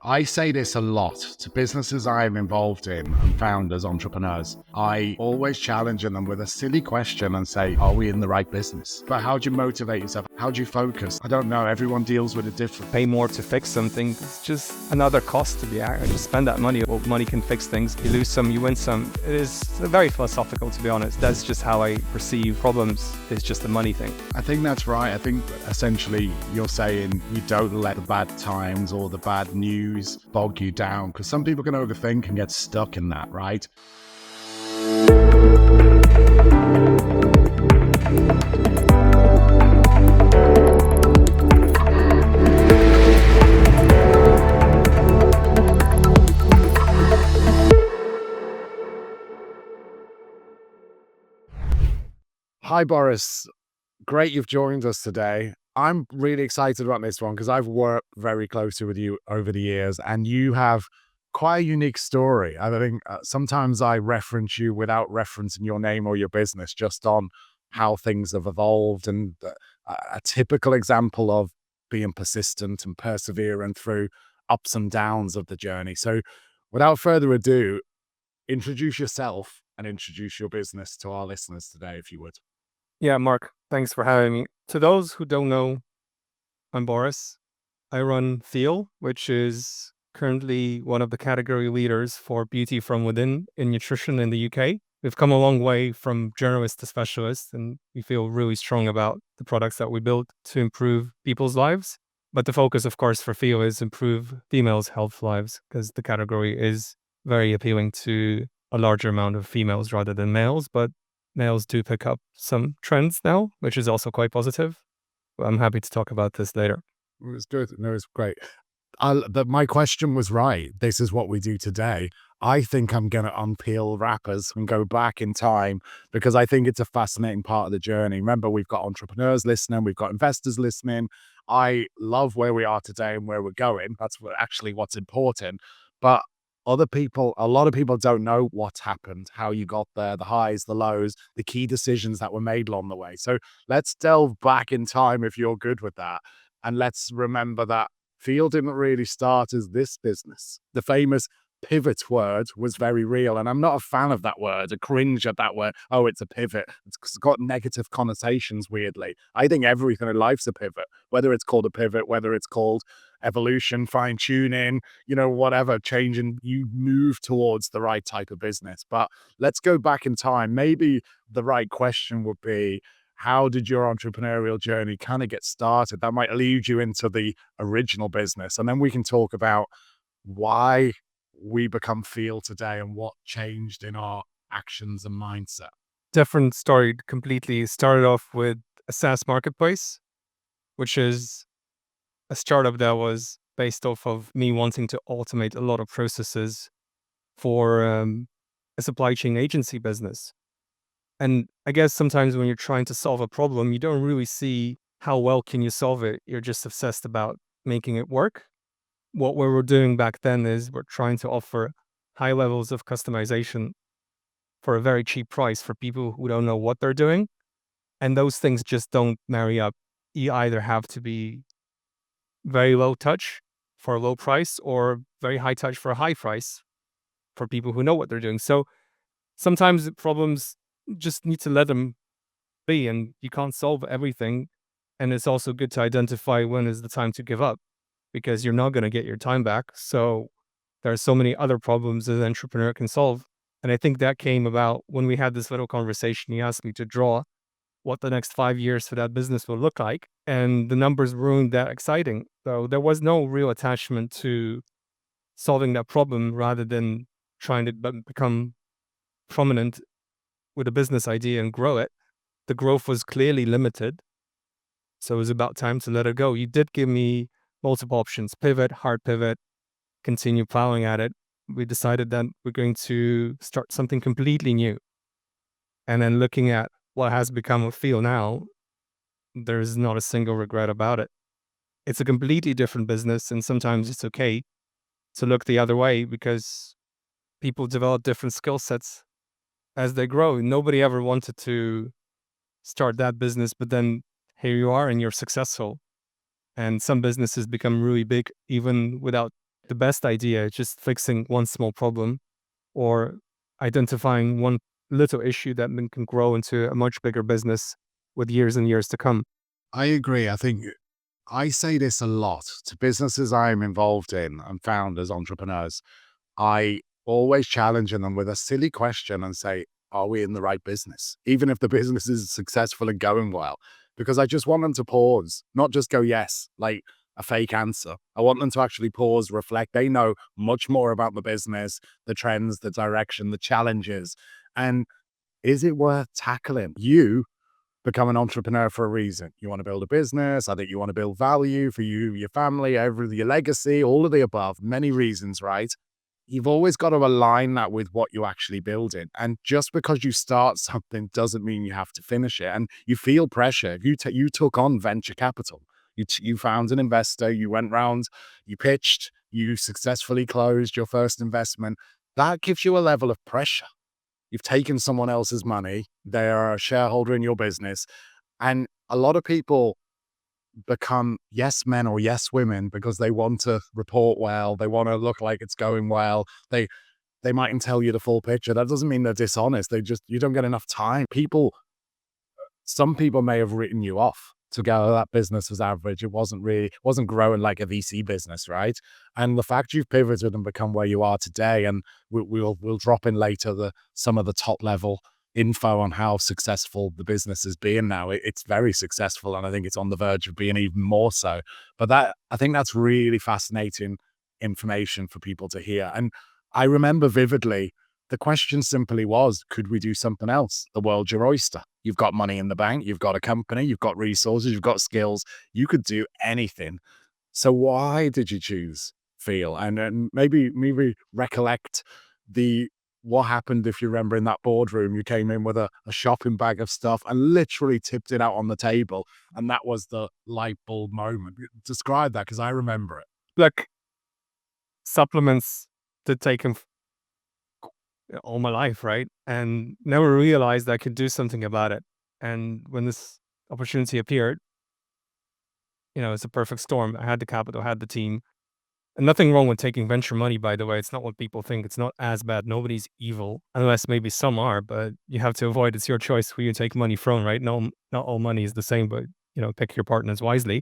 I say this a lot to businesses I'm involved in and founders, entrepreneurs. I always challenge them with a silly question and say, are we in the right business? But how do you motivate yourself? How do you focus? I don't know. Everyone deals with it differently. Pay more to fix something. It's just another cost to be added. Just spend that money. Well, money can fix things. You lose some, you win some. It is very philosophical, to be honest. That's just how I perceive problems. It's just a money thing. I think that's right. I think essentially you're saying you don't let the bad times or the bad news bog you down, because some people can overthink and get stuck in that, right? Hi, Boris. Great you've joined us today. I'm really excited about this one because I've worked very closely with you over the years, and you have quite a unique story. I think sometimes I reference you without referencing your name or your business, just on how things have evolved, and a typical example of being persistent and persevering through ups and downs of the journey. So without further ado, introduce yourself and introduce your business to our listeners today, if you would. Yeah, Mark, thanks for having me. To those who don't know, I'm Boris. I run Feel, which is currently one of the category leaders for beauty from within in nutrition in the UK. We've come a long way from generalist to specialist, and we feel really strong about the products that we build to improve people's lives. But the focus, of course, for Feel is improve females' health lives, because the category is very appealing to a larger amount of females rather than males. But males do pick up some trends now, which is also quite positive. I'm happy to talk about this later. It was good. No, it was great. My question was right. This is what we do today. I think I'm going to unpeel wrappers and go back in time, because I think it's a fascinating part of the journey. Remember, we've got entrepreneurs listening, we've got investors listening. I love where we are today and where we're going. That's what's important. But a lot of people don't know what's happened, how you got there, the highs, the lows, the key decisions that were made along the way. So let's delve back in time if you're good with that. And let's remember that Feel didn't really start as this business. The famous pivot word was very real. And I'm not a fan of that word. I cringe at that word. Oh, it's a pivot. It's got negative connotations, weirdly. I think everything in life's a pivot, whether it's called a pivot, whether it's called evolution, fine tuning, whatever, changing, you move towards the right type of business. But let's go back in time. Maybe the right question would be, how did your entrepreneurial journey kind of get started? That might lead you into the original business. And then we can talk about why we become Feel today and what changed in our actions and mindset. Different story completely. Started off with a SaaS marketplace, which is a startup that was based off of me wanting to automate a lot of processes for a supply chain agency business. And I guess sometimes when you're trying to solve a problem, you don't really see how well can you solve it. You're just obsessed about making it work. What we were doing back then is we're trying to offer high levels of customization for a very cheap price for people who don't know what they're doing. And those things just don't marry up. You either have to be very low touch for a low price, or very high touch for a high price for people who know what they're doing. So sometimes the problems just need to let them be, and you can't solve everything. And it's also good to identify when is the time to give up, because you're not going to get your time back. So there are so many other problems that an entrepreneur can solve. And I think that came about when we had this little conversation. He asked me to draw what the next 5 years for that business will look like. And the numbers weren't that exciting. So there was no real attachment to solving that problem, rather than trying to become prominent with a business idea and grow it. The growth was clearly limited. So it was about time to let it go. You did give me multiple options: pivot, hard pivot, continue plowing at it. We decided that we're going to start something completely new. And then looking at what has become of Feel now, there's not a single regret about it. It's a completely different business, and sometimes it's okay to look the other way, because people develop different skill sets as they grow. Nobody ever wanted to start that business, but then here you are and you're successful. And some businesses become really big even without the best idea is just fixing one small problem or identifying one little issue that then can grow into a much bigger business with years and years to come. I agree. I think I say this a lot to businesses I'm involved in and founders, entrepreneurs. I always challenge them with a silly question and say, are we in the right business? Even if the business is successful and going well, because I just want them to pause, not just go, yes, like a fake answer. I want them to actually pause, reflect. They know much more about the business, the trends, the direction, the challenges. And is it worth tackling? You become an entrepreneur for a reason. You want to build a business. I think you want to build value for you, your family, your legacy, all of the above, many reasons, right? You've always got to align that with what you're actually building. And just because you start something doesn't mean you have to finish it. And you feel pressure. You took on venture capital. You found an investor. You went round. You pitched. You successfully closed your first investment. That gives you a level of pressure. You've taken someone else's money. They are a shareholder in your business. And a lot of people become yes men or yes women because they want to report well. They want to look like it's going well. They mightn't tell you the full picture. That doesn't mean they're dishonest. You don't get enough time. Some people may have written you off to go, "Oh, that business was average. It wasn't growing like a VC business, right?" And the fact you've pivoted and become where you are today, and we'll drop in later some of the top level info on how successful the business is being now. It's very successful, and I think it's on the verge of being even more so. But I think that's really fascinating information for people to hear. And I remember vividly the question simply was, could we do something else? The world's your oyster. You've got money in the bank, you've got a company, you've got resources, you've got skills. You could do anything. So why did you choose Feel? And maybe recollect the what happened if you remember in that boardroom, you came in with a shopping bag of stuff and literally tipped it out on the table. And that was the light bulb moment. Describe that because I remember it. Look, supplements did take all my life, right? And never realized I could do something about it. And when this opportunity appeared, it's a perfect storm. I had the capital, I had the team. And nothing wrong with taking venture money, by the way. It's not what people think. It's not as bad. Nobody's evil, unless maybe some are, but you have to avoid. It's your choice who you take money from, right? No, not all money is the same, but pick your partners wisely.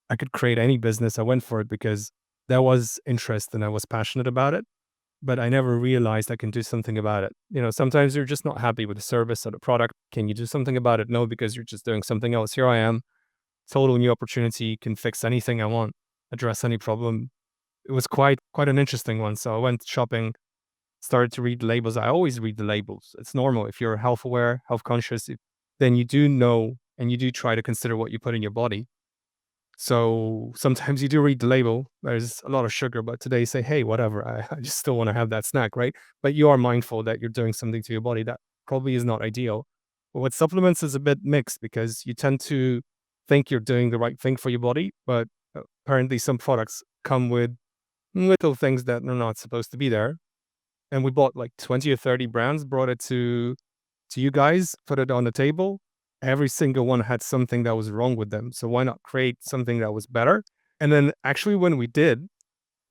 I could create any business. I went for it because there was interest and I was passionate about it, but I never realized I can do something about it. Sometimes you're just not happy with the service or the product. Can you do something about it? No, because you're just doing something else. Here I am, total new opportunity, can fix anything I want, address any problem. It was quite an interesting one. So I went shopping, started to read the labels. I always read the labels. It's normal. If you're health aware, health conscious, then you do know and you do try to consider what you put in your body. So sometimes you do read the label. There's a lot of sugar, but today you say, hey, whatever, I just still want to have that snack, right? But you are mindful that you're doing something to your body that probably is not ideal. But with supplements is a bit mixed because you tend to think you're doing the right thing for your body, but apparently some products come with little things that are not supposed to be there. And we bought like 20 or 30 brands, brought it to you guys, put it on the table. Every single one had something that was wrong with them. So why not create something that was better? And then actually when we did,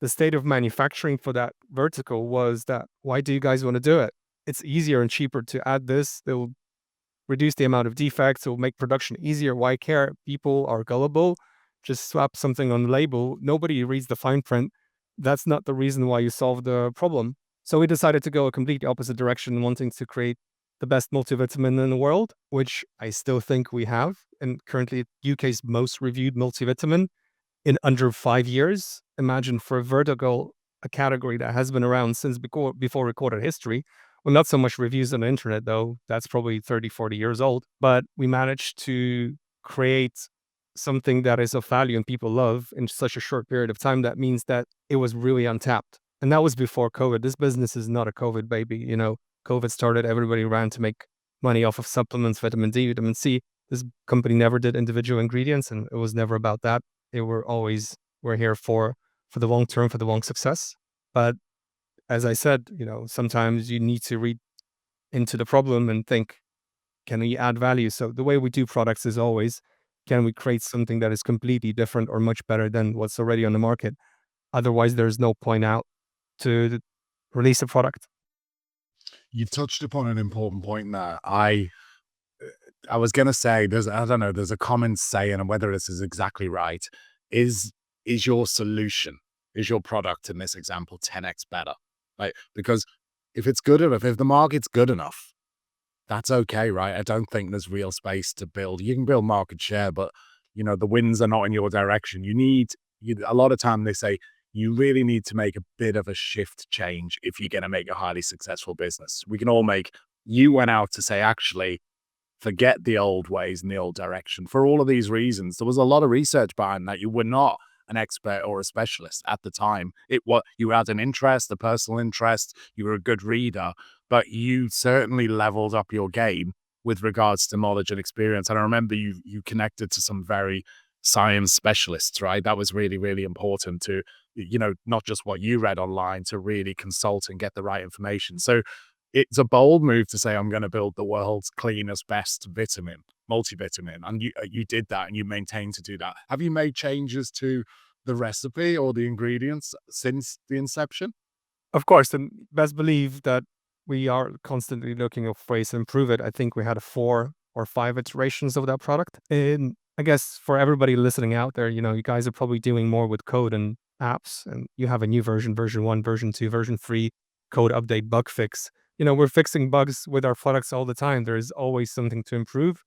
the state of manufacturing for that vertical was that, why do you guys want to do it? It's easier and cheaper to add this. It will reduce the amount of defects. It will make production easier. Why care? People are gullible. Just slap something on the label. Nobody reads the fine print. That's not the reason why you solve the problem. So we decided to go a completely opposite direction, wanting to create the best multivitamin in the world, which I still think we have, and currently UK's most reviewed multivitamin in under 5 years. Imagine for a vertical, a category that has been around since before recorded history. Well, not so much reviews on the internet, though. That's probably 30, 40 years old. But we managed to create something that is of value and people love in such a short period of time. That means that it was really untapped. And that was before COVID. This business is not a COVID baby. COVID started, everybody ran to make money off of supplements, vitamin D, vitamin C. This company never did individual ingredients, and it was never about that. We're here for the long term, for the long success. But as I said, sometimes you need to read into the problem and think, can we add value? So the way we do products is always, can we create something that is completely different or much better than what's already on the market? Otherwise, there's no point out to release a product. You touched upon an important point there. I was gonna say there's I don't know, there's a common saying, and whether this is exactly right, is is your solution, is your product in this example 10x better? Right? Because if it's good enough, if the market's good enough, that's okay, right? I don't think there's real space to build. You can build market share, but the winds are not in your direction. A lot of time they say you really need to make a bit of a shift change if you're going to make a highly successful business. You went out to say, actually, forget the old ways and the old direction for all of these reasons. There was a lot of research behind that. You were not an expert or a specialist at the time. You had an interest, a personal interest, you were a good reader, but you certainly leveled up your game with regards to knowledge and experience. And I remember you connected to some very science specialists, right? That was really, really important to, not just what you read online, to really consult and get the right information. So it's a bold move to say, I'm going to build the world's cleanest, best multivitamin. And you did that, and you maintained to do that. Have you made changes to the recipe or the ingredients since the inception? Of course, and best believe that we are constantly looking of ways to improve it. I think we had 4 or 5 iterations of that product. And I guess for everybody listening out there, you guys are probably doing more with code and apps, and you have a new version 1, version 2, version 3, code update, bug fix. We're fixing bugs with our products all the time. There's always something to improve.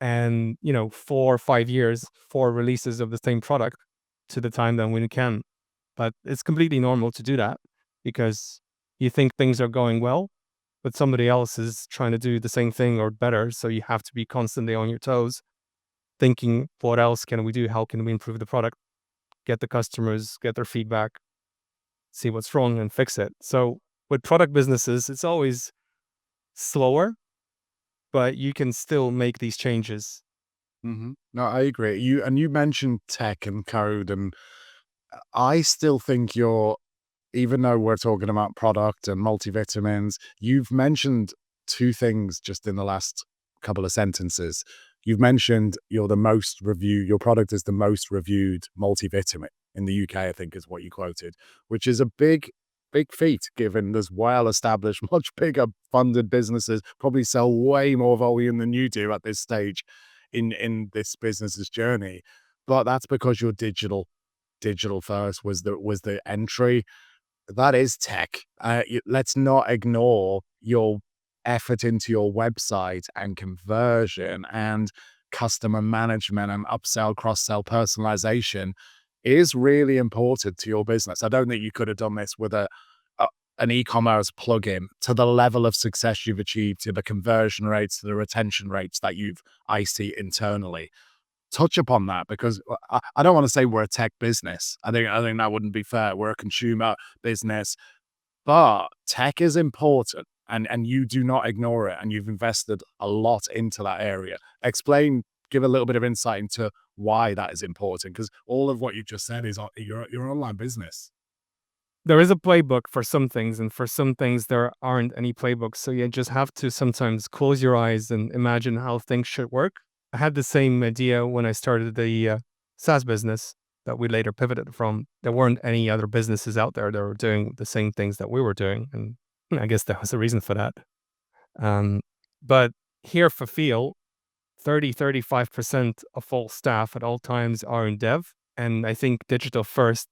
And, 4 or 5 years, 4 releases of the same product to the time that we can. But it's completely normal to do that because you think things are going well, but somebody else is trying to do the same thing or better. So you have to be constantly on your toes, thinking, what else can we do? How can we improve the product? Get the customers, get their feedback, see what's wrong and fix it. So with product businesses, it's always slower, but you can still make these changes. No, I agree. You mentioned tech and code, and I still think even though we're talking about product and multivitamins, you've mentioned two things just in the last couple of sentences. You've mentioned your product is the most reviewed multivitamin in the UK, I think is what you quoted, which is a big, big feat given there's well-established, much bigger funded businesses probably sell way more volume than you do at this stage in this business's journey. But that's because your digital first was the entry. That is tech. Let's not ignore your effort into your website and conversion and customer management and upsell, cross-sell, personalization is really important to your business. I don't think you could have done this with an e-commerce plugin to the level of success you've achieved, to the conversion rates, to the retention rates that I see internally. Touch upon that, because I don't want to say we're a tech business. I think that wouldn't be fair. We're a consumer business, but tech is important, and you do not ignore it, and you've invested a lot into that area. Give a little bit of insight into why that is important, because all of what you just said is your online business. There is a playbook for some things, and for some things, there aren't any playbooks. So you just have to sometimes close your eyes and imagine how things should work. I had the same idea when I started the SaaS business that we later pivoted from. There weren't any other businesses out there that were doing the same things that we were doing. And I guess there was a reason for that. Um, but here for Feel, 35% of all staff at all times are in dev. And I think digital first,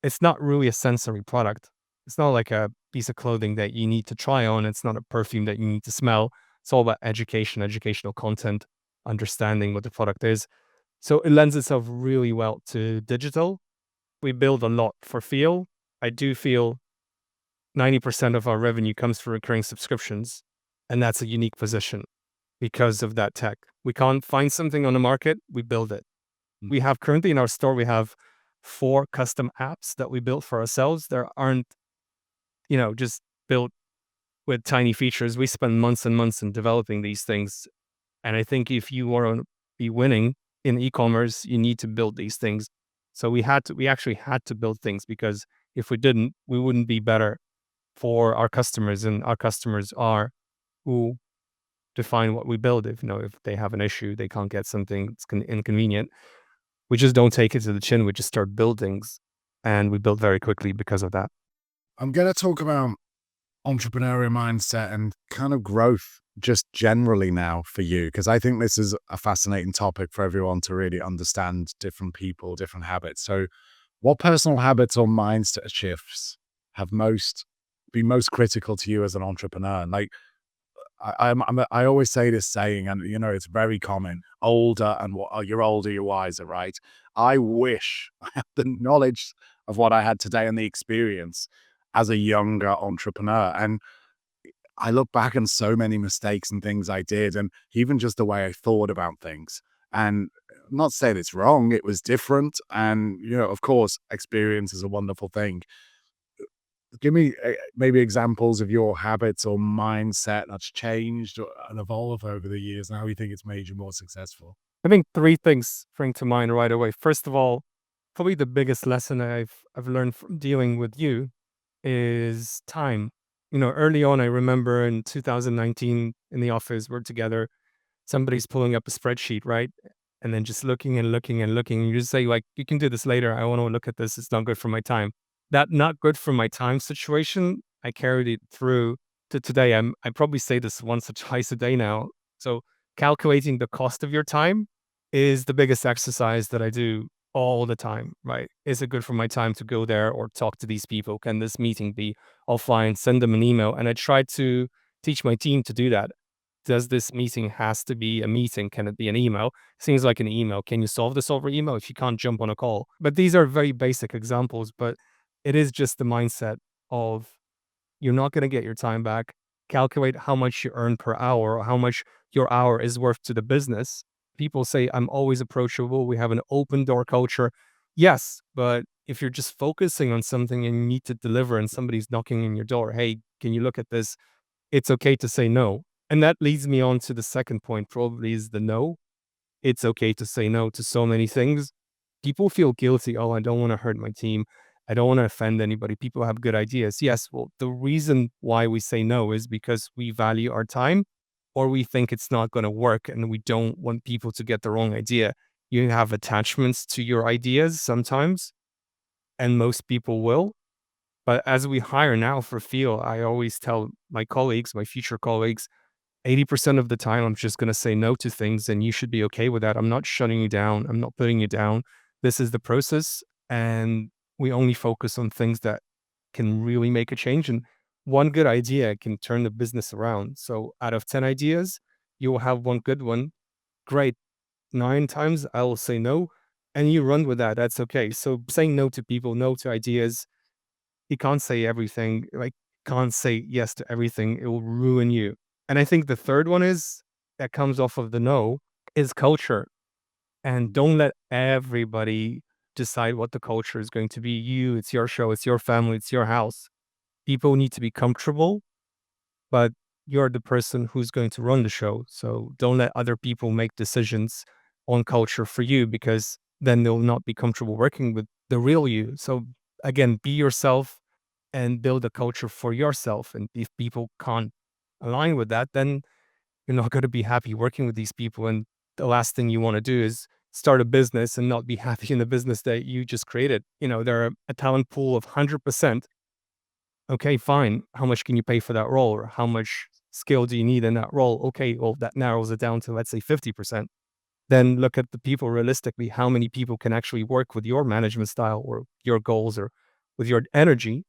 it's not really a sensory product. It's not like a piece of clothing that you need to try on. It's not a perfume that you need to smell. It's all about education, educational content, understanding what the product is. So it lends itself really well to digital. We build a lot for Feel. I do feel 90% of our revenue comes from recurring subscriptions, and that's a unique position because of that tech. We can't find something on the market, we build it. We have currently in our store, we have 4 custom apps that we built for ourselves. There aren't, just built with tiny features. We spend months and months in developing these things. And I think if you want to be winning in e-commerce, you need to build these things. So we actually had to build things, because if we didn't, we wouldn't be better for our customers, and our customers are who define what we build. If they have an issue, they can't get something, it's inconvenient. We just don't take it to the chin. We just start building and we built very quickly because of that. I'm going to talk about entrepreneurial mindset and kind of growth just generally now for you, because I think this is a fascinating topic for everyone to really understand different people, different habits. So, what personal habits or mindset shifts have been most critical to you as an entrepreneur? Like, I always say this saying, and it's very common: older and you're older, you're wiser, right? I wish I had the knowledge of what I had today and the experience as a younger entrepreneur. And I look back on so many mistakes and things I did, and even just the way I thought about things. And I'm not saying it's wrong, it was different. And, of course, experience is a wonderful thing. Give me maybe examples of your habits or mindset that's changed and evolved over the years and how you think it's made you more successful. I think three things spring to mind right away. First of all, probably the biggest lesson I've learned from dealing with you is time. Early on, I remember in 2019 in the office, we're together, somebody's pulling up a spreadsheet, right? And then just looking and looking and looking. And you just say, like, you can do this later. I want to look at this. It's not good for my time. That not good for my time situation, I carried it through to today. I probably say this once or twice a day now. So calculating the cost of your time is the biggest exercise that I do all the time, right? Is it good for my time to go there or talk to these people? Can this meeting be offline? Send them an email. And I try to teach my team to do that. Does this meeting has to be a meeting? Can it be an email? Seems like an email. Can you solve this over email if you can't jump on a call? But these are very basic examples, but it is just the mindset of you're not going to get your time back. Calculate how much you earn per hour or how much your hour is worth to the business. People say, I'm always approachable. We have an open door culture. Yes, but if you're just focusing on something and you need to deliver and somebody's knocking on your door, hey, can you look at this? It's okay to say no. And that leads me on to the second point, probably is the no. It's okay to say no to so many things. People feel guilty. Oh, I don't want to hurt my team. I don't want to offend anybody. People have good ideas. Yes, well, the reason why we say no is because we value our time or we think it's not going to work and we don't want people to get the wrong idea. You have attachments to your ideas sometimes, and most people will. But as we hire now for field, I always tell my colleagues, my future colleagues, 80% of the time, I'm just going to say no to things, and you should be okay with that. I'm not shutting you down. I'm not putting you down. This is the process. And we only focus on things that can really make a change. And one good idea can turn the business around. So out of 10 ideas, you will have one good one. Great. 9 times I will say no. And you run with that. That's okay. So saying no to people, no to ideas, you can't say everything, like, can't say yes to everything. It will ruin you. And I think the third one is that comes off of the no is culture. And don't let everybody decide what the culture is going to be. It's your show, it's your family, it's your house. People need to be comfortable, but you're the person who's going to run the show. So don't let other people make decisions on culture for you because then they'll not be comfortable working with the real you. So again, be yourself and build a culture for yourself. And if people can't align with that, then you're not going to be happy working with these people. And the last thing you want to do is start a business and not be happy in the business that you just created. There are a talent pool of 100%. Okay, fine. How much can you pay for that role? Or how much skill do you need in that role? Okay, well, that narrows it down to, let's say, 50%. Then look at the people realistically. How many people can actually work with your management style or your goals or with your energy?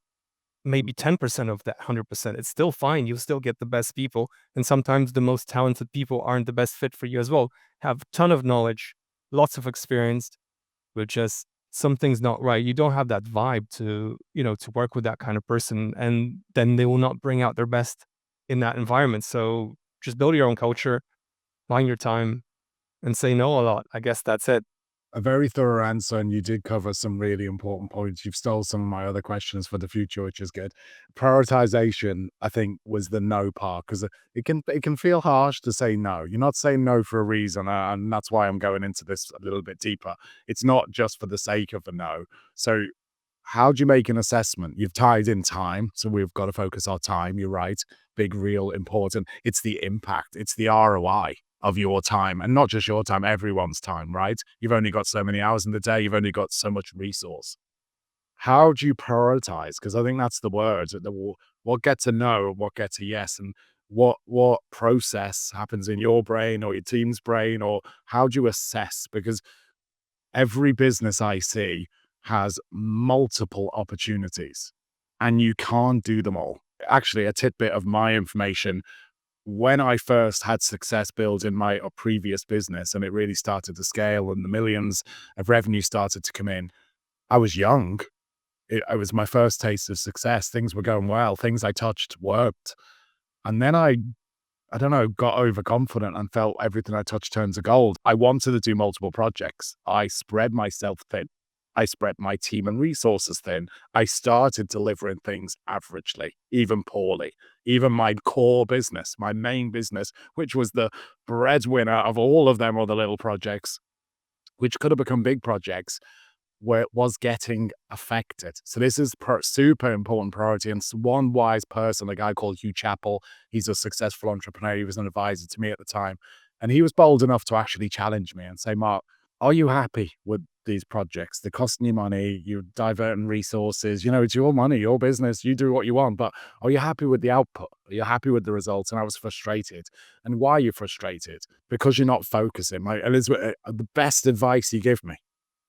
Maybe 10% of that 100%. It's still fine. You'll still get the best people. And sometimes the most talented people aren't the best fit for you as well. Have a ton of knowledge, lots of experience, but just something's not right. You don't have that vibe to work with that kind of person. And then they will not bring out their best in that environment. So just build your own culture, find your time, and say no a lot. I guess that's it. A very thorough answer, and you did cover some really important points. You've stole some of my other questions for the future, which is good. Prioritization, I think, was the no part because it can feel harsh to say no. You're not saying no for a reason, and that's why I'm going into this a little bit deeper. It's not just for the sake of a no. So how do you make an assessment? You've tied in time, so we've got to focus our time. You're right. Big, real, important. It's the impact, it's the ROI of your time, and not just your time, everyone's time, right? You've only got so many hours in the day, you've only got so much resource. how do you prioritize? Because I think that's the word. What gets a no, what gets a yes, and what process happens in your brain or your team's brain, or how do you assess? Because every business I see has multiple opportunities, and you can't do them all. Actually, a tidbit of my information: when I first had success build in my previous business and it really started to scale and the millions of revenue started to come in, I was young. It was my first taste of success. Things were going well. Things I touched worked. And then I don't know, got overconfident and felt everything I touched turned to gold. I wanted to do multiple projects. I spread myself thin. I spread my team and resources thin. I started delivering things averagely, even poorly. Even my core business, my main business, which was the breadwinner of all of them other little projects, which could have become big projects, where it was getting affected. So this is super important priority. And one wise person, a guy called Hugh Chappell, he's a successful entrepreneur. He was an advisor to me at the time. And he was bold enough to actually challenge me and say, Mark, are you happy with these projects? They're costing you money. You're diverting resources. You know, it's your money, your business. You do what you want. But are you happy with the output? Are you happy with the results? And I was frustrated. And why are you frustrated? Because you're not focusing. My Elizabeth, the best advice he gave me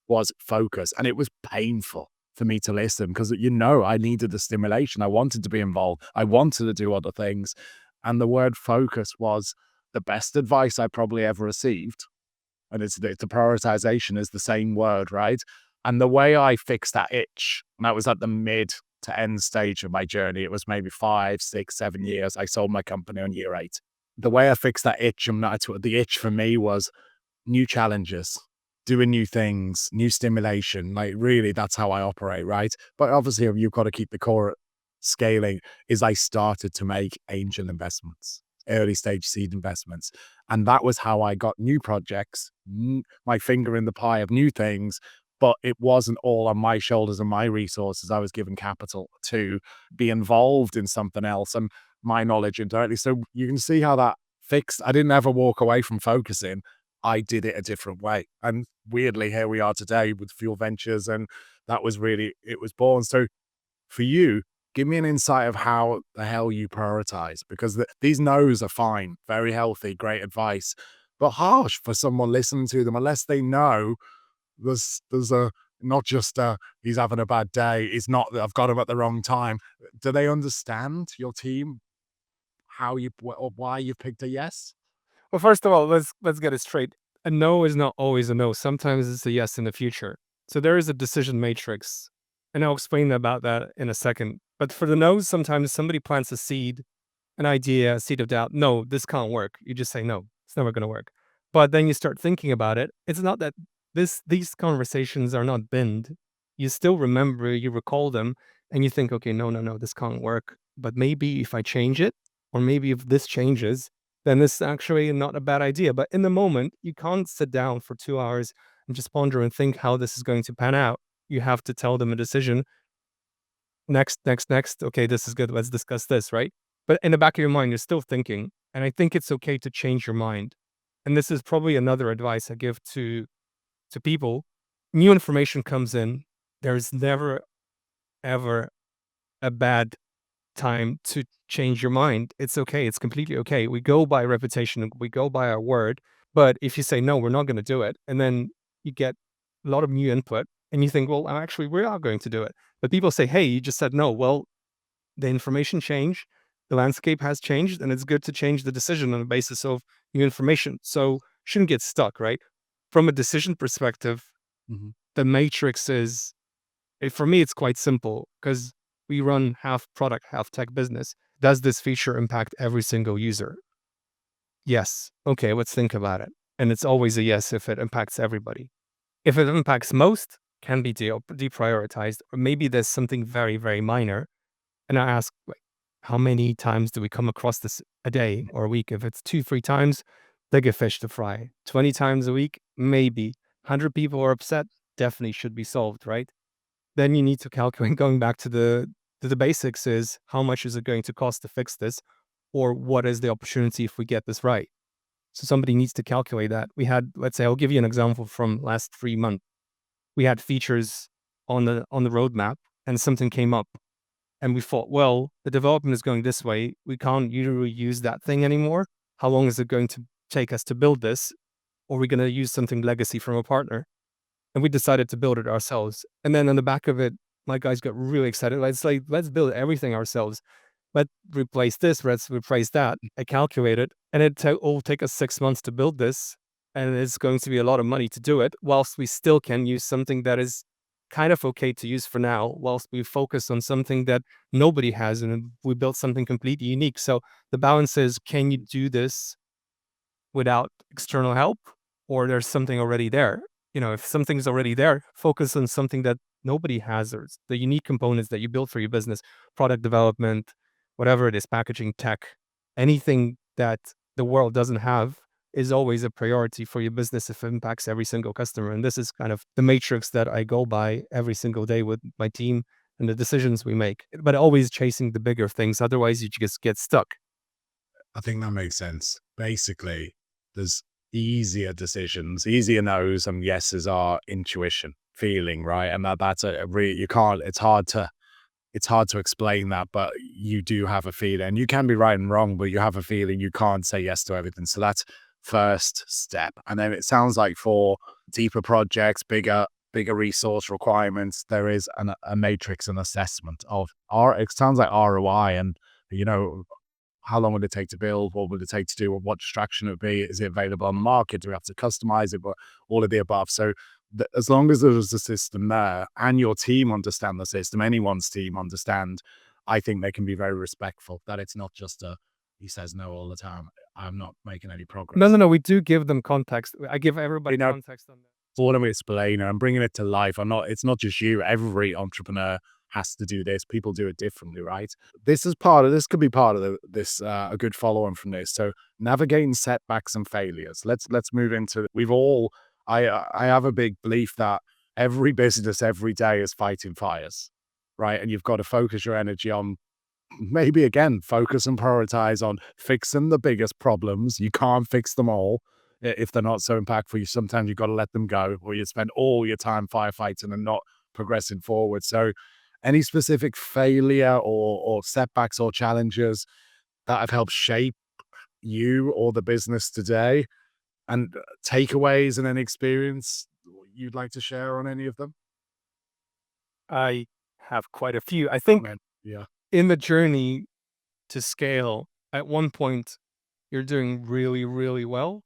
was focus. And it was painful for me to listen because, I needed the stimulation. I wanted to be involved. I wanted to do other things. And the word focus was the best advice I probably ever received. And it's the prioritization is the same word, right? And the way I fixed that itch, and that was at the mid to end stage of my journey. It was maybe 5, 6, 7 years. I sold my company on year 8. The way I fixed that itch, and the itch for me was new challenges, doing new things, new stimulation. Like, really, that's how I operate, right? But obviously, you've got to keep the core scaling. Is I started to make angel investments, early stage seed investments. And that was how I got new projects, my finger in the pie of new things. But it wasn't all on my shoulders and my resources. I was given capital to be involved in something else and my knowledge indirectly. So you can see how that fixed. I didn't ever walk away from focusing. I did it a different way. And weirdly, here we are today with Fuel Ventures. And that was really, it was born. So for you, give me an insight of how the hell you prioritize, because these no's are fine, very healthy, great advice, but harsh for someone listening to them unless they know there's a not just he's having a bad day. It's not that I've got him at the wrong time. Do they understand your team how you or why you picked a yes? Well, first of all, let's get it straight. A no is not always a no. Sometimes it's a yes in the future. So there is a decision matrix, and I'll explain about that in a second. But for the no's, sometimes somebody plants a seed, an idea, a seed of doubt. No, this can't work. You just say no, it's never going to work. But then you start thinking about it. It's not that these conversations are not binned. You still remember, you recall them, and you think, okay, no, no, no, this can't work. But maybe if I change it, or maybe if this changes, then this is actually not a bad idea. But in the moment, you can't sit down for 2 hours and just ponder and think how this is going to pan out. You have to tell them a decision. Next, next, next. Okay, this is good. Let's discuss this, right? But in the back of your mind, you're still thinking. And I think it's okay to change your mind. And this is probably another advice I give to people. New information comes in. There's never, ever a bad time to change your mind. It's okay. It's completely okay. We go by reputation. We go by our word. But if you say, no, we're not going to do it, and then you get a lot of new input and you think, well, actually, we are going to do it. But people say, hey, you just said no. Well, the information changed. The landscape has changed, and it's good to change the decision on the basis of new information. So shouldn't get stuck, right? From a decision perspective, Mhm. the matrix is, for me, it's quite simple because we run half product, half tech business. Does this feature impact every single user? Yes. Okay, let's think about it. And it's always a yes if it impacts everybody. If it impacts most, can be deprioritized, or maybe there's something very, very minor. And I ask, like, how many times do we come across this a day or a week? If it's 2, 3 times, bigger fish to fry. 20 times a week, maybe. 100 people are upset, definitely should be solved, right? Then you need to calculate, going back to the basics, is how much is it going to cost to fix this? Or what is the opportunity if we get this right? So somebody needs to calculate that. We had, let's say, I'll give you an example from last 3 months. We had features. on the roadmap, and something came up, and we thought, well, the development is going this way. We can't usually use that thing anymore. How long is it going to take us to build this? Or are we going to use something legacy from a partner? And we decided to build it ourselves. And then on the back of it, my guys got really excited. Let's build everything ourselves. Let's replace this, let's replace that. I calculated, and will take us 6 months to build this. And it's going to be a lot of money to do it, whilst we still can use something that is kind of okay to use for now, whilst we focus on something that nobody has, and we built something completely unique. So the balance is, can you do this without external help, or there's something already there? If something's already there, focus on something that nobody has, or the unique components that you build for your business, product development, whatever it is, packaging, tech, anything that the world doesn't have is always a priority for your business if it impacts every single customer. And this is kind of the matrix that I go by every single day with my team and the decisions we make, but always chasing the bigger things. Otherwise, you just get stuck. I think that makes sense. Basically, there's easier decisions, easier no's and yeses are intuition, feeling, right? And that's you can't, it's hard to explain that, but you do have a feeling. You can be right and wrong, but you have a feeling. You can't say yes to everything. So that's first step. And then it sounds like for deeper projects, bigger resource requirements, there is a matrix and assessment of it sounds like ROI and, you know, how long would it take to build? What would it take to do? What distraction it would be? Is it available on the market? Do we have to customize it? But all of the above. So as long as there's a system there and your team understand the system, anyone's team understand, I think they can be very respectful that it's not just he says no all the time. I'm not making any progress. No. We do give them context. I give everybody context on that. For them explain it. I'm bringing it to life. It's not just you. Every entrepreneur has to do this. People do it differently, right? This could be part of this, a good follow on from this. So navigating setbacks and failures. Let's move into, I have a big belief that every business every day is fighting fires, right? And you've got to focus your energy on, maybe again, focus and prioritize on fixing the biggest problems. You can't fix them all. If they're not so impactful, sometimes you've got to let them go, or you spend all your time firefighting and not progressing forward. So any specific failure or setbacks or challenges that have helped shape you or the business today, and takeaways and any experience you'd like to share on any of them? I have quite a few. I think Yeah. in the journey to scale, at one point, you're doing really, really well,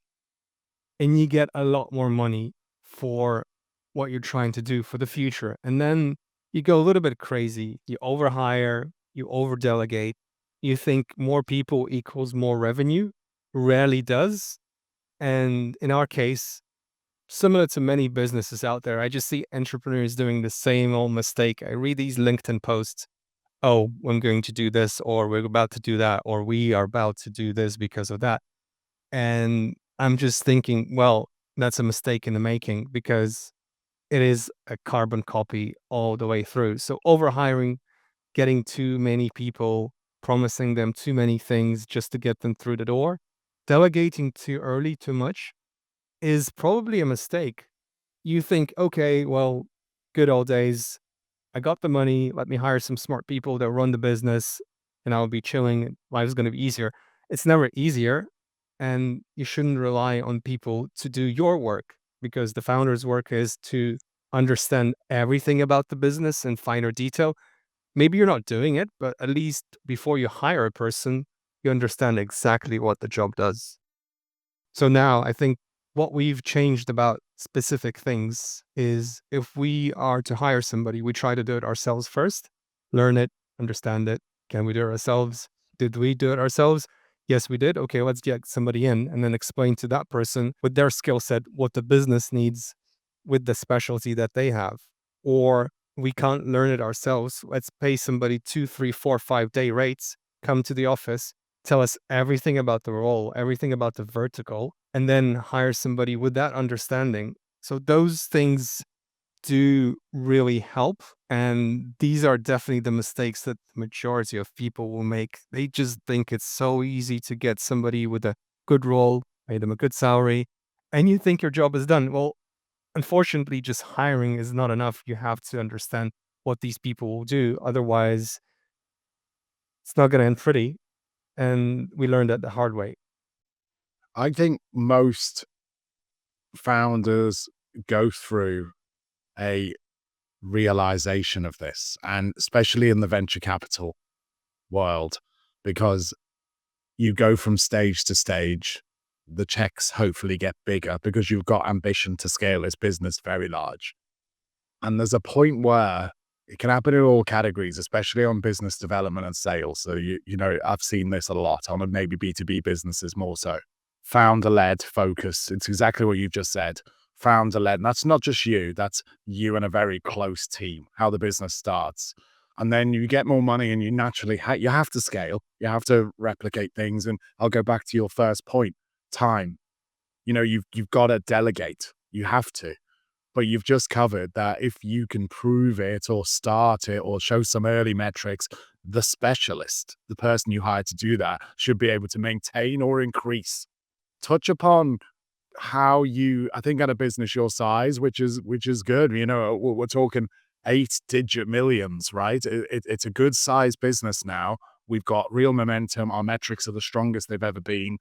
and you get a lot more money for what you're trying to do for the future. And then you go a little bit crazy. You overhire, you overdelegate. You think more people equals more revenue. Rarely does. And in our case, similar to many businesses out there, I just see entrepreneurs doing the same old mistake. I read these LinkedIn posts. Oh, I'm going to do this, or we're about to do that, or we are about to do this because of that. And I'm just thinking, well, that's a mistake in the making, because it is a carbon copy all the way through. So overhiring, getting too many people, promising them too many things just to get them through the door, delegating too early, too much, is probably a mistake. You think, okay, well, good old days, I got the money, let me hire some smart people that run the business, and I'll be chilling, life's going to be easier. It's never easier, and you shouldn't rely on people to do your work, because the founder's work is to understand everything about the business in finer detail. Maybe you're not doing it, but at least before you hire a person, you understand exactly what the job does. So now I think what we've changed about specific things is, if we are to hire somebody, we try to do it ourselves first, learn it, understand it. Can we do it ourselves? Did we do it ourselves? Yes, we did. Okay, let's get somebody in and then explain to that person with their skill set what the business needs with the specialty that they have. Or we can't learn it ourselves. Let's pay somebody 2, 3, 4, 5 day rates, come to the office, tell us everything about the role, everything about the vertical, and then hire somebody with that understanding. So those things do really help. And these are definitely the mistakes that the majority of people will make. They just think it's so easy to get somebody with a good role, pay them a good salary, and you think your job is done. Well, unfortunately, just hiring is not enough. You have to understand what these people will do. Otherwise, it's not going to end pretty. And we learned that the hard way. I think most founders go through a realization of this, and especially in the venture capital world, because you go from stage to stage. The checks hopefully get bigger because you've got ambition to scale this business very large. And there's a point where it can happen in all categories, especially on business development and sales. So, I've seen this a lot on maybe B2B businesses more so. Founder-led focus. It's exactly what you've just said. Founder-led. And that's not just you. That's you and a very close team, how the business starts. And then you get more money and you naturally you have to scale. You have to replicate things. And I'll go back to your first point, time. You've got to delegate. You have to. But you've just covered that if you can prove it or start it or show some early metrics, the specialist, the person you hired to do that, should be able to maintain or increase. Touch upon how I think at a business your size, which is good. We're talking 8-digit millions, right? It's a good size business now. We've got real momentum. Our metrics are the strongest they've ever been.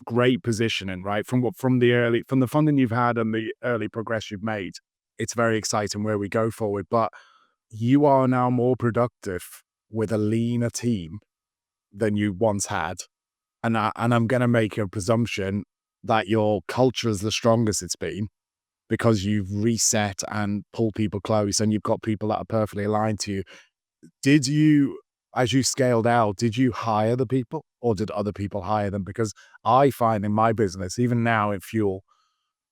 Great positioning, right? From the funding you've had and the early progress you've made, it's very exciting where we go forward. But you are now more productive with a leaner team than you once had. And I'm going to make a presumption that your culture is the strongest it's been because you've reset and pulled people close and you've got people that are perfectly aligned to you. Did you, as you scaled out, did you hire the people or did other people hire them? Because I find in my business, even now in Fuel,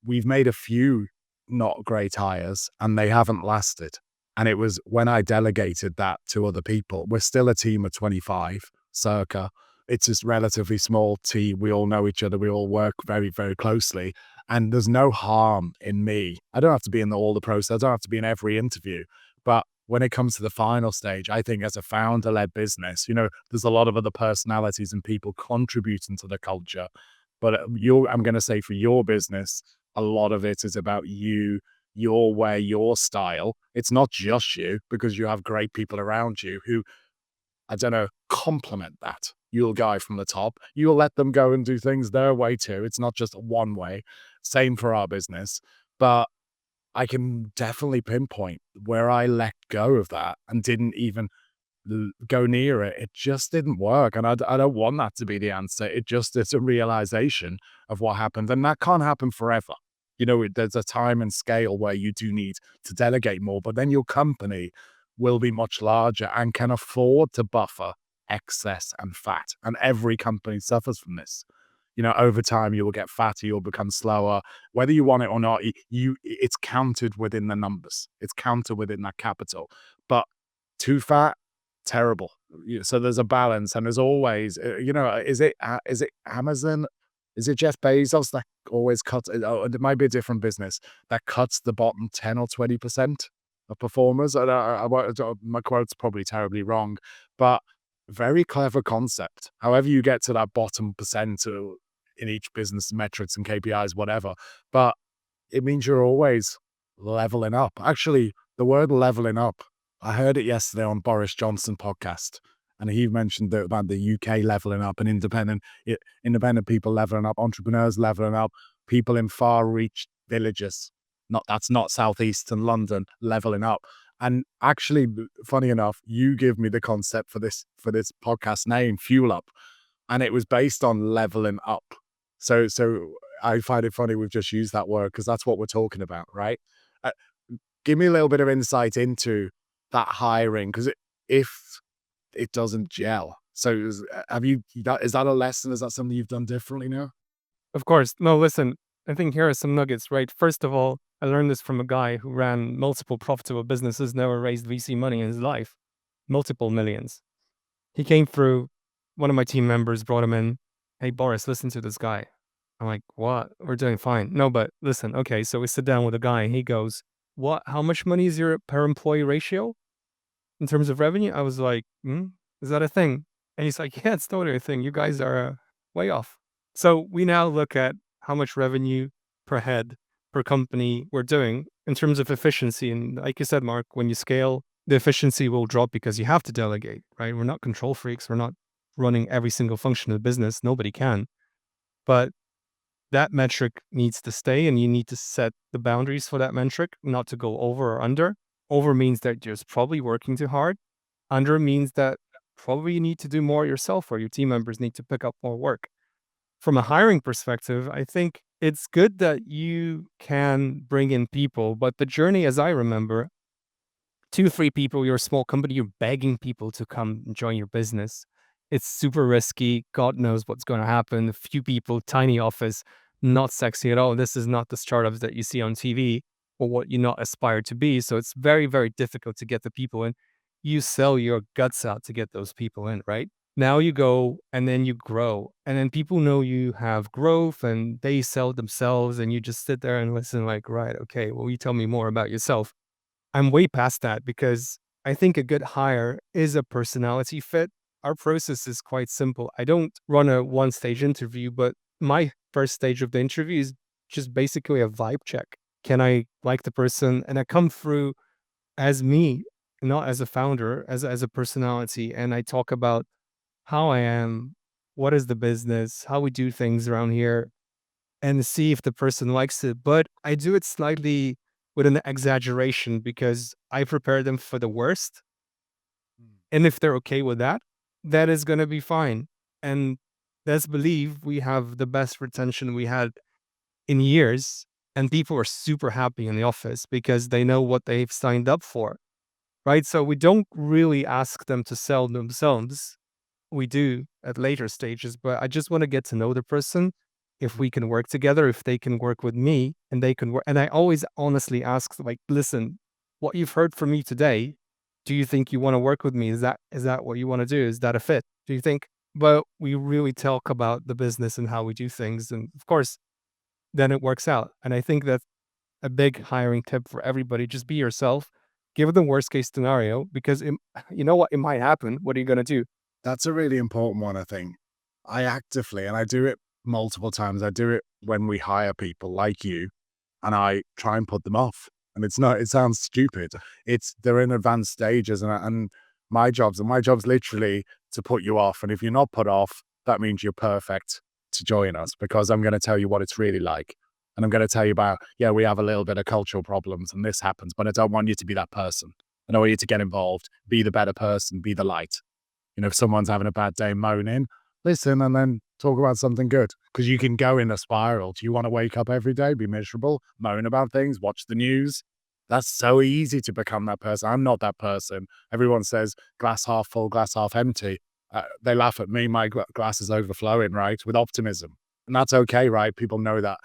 we've made a few not great hires and they haven't lasted. And it was when I delegated that to other people. We're still a team of 25 circa. It's this relatively small team. We all know each other. We all work very, very closely. And there's no harm in me. I don't have to be in all the process. I don't have to be in every interview. But when it comes to the final stage, I think as a founder-led business, there's a lot of other personalities and people contributing to the culture. But I'm going to say for your business, a lot of it is about you, your way, your style. It's not just you because you have great people around you who, I don't know, complement that. You'll guide from the top. You'll let them go and do things their way too. It's not just one way. Same for our business. But I can definitely pinpoint where I let go of that and didn't even go near it. It just didn't work. And I don't want that to be the answer. It's a realization of what happened. And that can't happen forever. There's a time and scale where you do need to delegate more, but then your company will be much larger and can afford to buffer excess and fat. And every company suffers from this. Over time, you will get fatter, you'll become slower. Whether you want it or not, it's counted within the numbers. It's counted within that capital. But too fat, terrible. So there's a balance, and there's always, is it Amazon? Is it Jeff Bezos that always cuts? Oh, it might be a different business that cuts the bottom 10 or 20% of performers. And my quote's probably terribly wrong, but very clever concept. However, you get to that bottom percent in each business metrics and KPIs, whatever. But it means you're always leveling up. Actually, the word leveling up, I heard it yesterday on Boris Johnson podcast, and he mentioned about the UK leveling up and independent people leveling up, entrepreneurs leveling up, people in far reach villages. That's not southeastern London leveling up. And actually, funny enough, you give me the concept for this podcast name, Fuel Up, and it was based on leveling up. So I find it funny we've just used that word because that's what we're talking about, right? Uh, Give me a little bit of insight into that hiring because if it doesn't gel, so is that a lesson? Is that something you've done differently now? Of course. No, listen, I think here are some nuggets, right? First of all, I learned this from a guy who ran multiple profitable businesses, never raised VC money in his life, multiple millions. He came through, one of my team members brought him in. Hey, Boris, listen to this guy. I'm like, what? We're doing fine. No, but listen, okay, so we sit down with a guy and he goes, what? How much money is your per employee ratio in terms of revenue? I was like, is that a thing? And he's like, yeah, it's totally a thing. You guys are way off. So we now look at how much revenue per head per company we're doing in terms of efficiency. And like you said, Mark, when you scale, the efficiency will drop because you have to delegate, right? We're not control freaks. We're not running every single function of the business. Nobody can. But that metric needs to stay, and you need to set the boundaries for that metric, not to go over or under. Over means that you're probably working too hard. Under means that probably you need to do more yourself, or your team members need to pick up more work. From a hiring perspective, I think it's good that you can bring in people, but the journey, as I remember, 2, 3 people, you're a small company, you're begging people to come and join your business. It's super risky. God knows what's going to happen. A few people, tiny office, not sexy at all. This is not the startups that you see on TV or what you not aspire to be. So it's very, very difficult to get the people in. You sell your guts out to get those people in, right? Now you go and then you grow, and then people know you have growth and they sell themselves, and you just sit there and listen, like, right, okay, well, you tell me more about yourself. I'm way past that because I think a good hire is a personality fit. Our process is quite simple. I don't run a one stage interview, but my first stage of the interview is just basically a vibe check. Can I like the person? And I come through as me, not as a founder, as a personality. And I talk about how I am, what is the business, how we do things around here, and see if the person likes it. But I do it slightly with an exaggeration because I prepare them for the worst. And if they're okay with that, that is going to be fine. And let's believe we have the best retention we had in years. And people are super happy in the office because they know what they've signed up for. Right. So we don't really ask them to sell themselves. We do at later stages, but I just want to get to know the person. If we can work together, if they can work with me and they can work. And I always honestly ask, like, listen, what you've heard from me today, do you think you want to work with me? Is that what you want to do? Is that a fit? Do you think? But we really talk about the business and how we do things. And of course, then it works out. And I think that's a big hiring tip for everybody. Just be yourself. Give them worst case scenario because you know what? It might happen. What are you going to do? That's a really important one, I think. I actively, and I do it multiple times, I do it when we hire people like you, and I try and put them off. And it's not, it sounds stupid. They're in advanced stages, and my job's literally to put you off. And if you're not put off, that means you're perfect to join us because I'm going to tell you what it's really like. And I'm going to tell you about, yeah, we have a little bit of cultural problems and this happens, but I don't want you to be that person. I don't want you to get involved, be the better person, be the light. If someone's having a bad day, moaning, listen and then talk about something good because you can go in a spiral. Do you want to wake up every day, be miserable, moan about things, watch the news? That's so easy to become that person. I'm not that person. Everyone says glass half full, glass half empty. They laugh at me. My glass is overflowing, right? With optimism. And that's okay, right? People know that.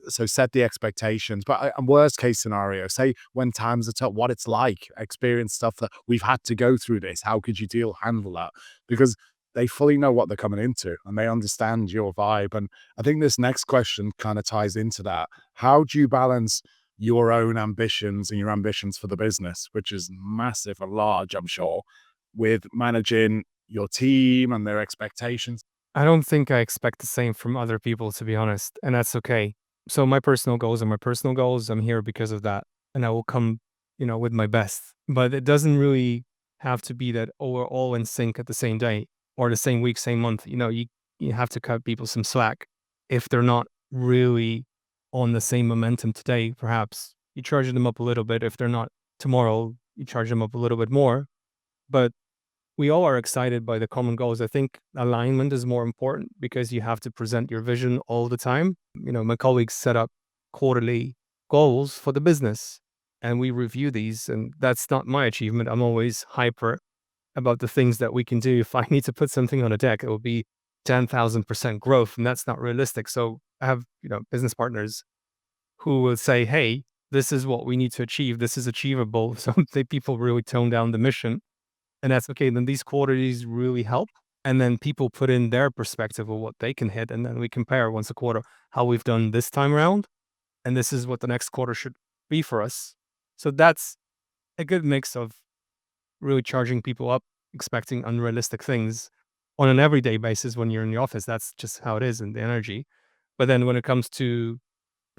So set the expectations. But worst case scenario, say when times are tough, what it's like, experience stuff that we've had to go through this. How could you handle that? Because they fully know what they're coming into and they understand your vibe. And I think this next question kind of ties into that. How do you balance your own ambitions and your ambitions for the business, which is massive and large, I'm sure, with managing your team and their expectations? I don't think I expect the same from other people, to be honest, and that's okay. So my personal goals are my personal goals. I'm here because of that, and I will come, with my best. But it doesn't really have to be that, oh, we're all in sync at the same day or the same week, same month. You have to cut people some slack if they're not really on the same momentum today. Perhaps you charge them up a little bit. If they're not tomorrow, you charge them up a little bit more. But we all are excited by the common goals. I think alignment is more important because you have to present your vision all the time. My colleagues set up quarterly goals for the business and we review these. And that's not my achievement. I'm always hyper about the things that we can do. If I need to put something on a deck, it will be 10,000% growth. And that's not realistic. So I have, business partners who will say, hey, this is what we need to achieve. This is achievable. So people really tone down the mission, and that's okay. Then these quarterlies really help. And then people put in their perspective of what they can hit. And then we compare once a quarter how we've done this time around. And this is what the next quarter should be for us. So that's a good mix of really charging people up, expecting unrealistic things on an everyday basis when you're in the office. That's just how it is and the energy. But then when it comes to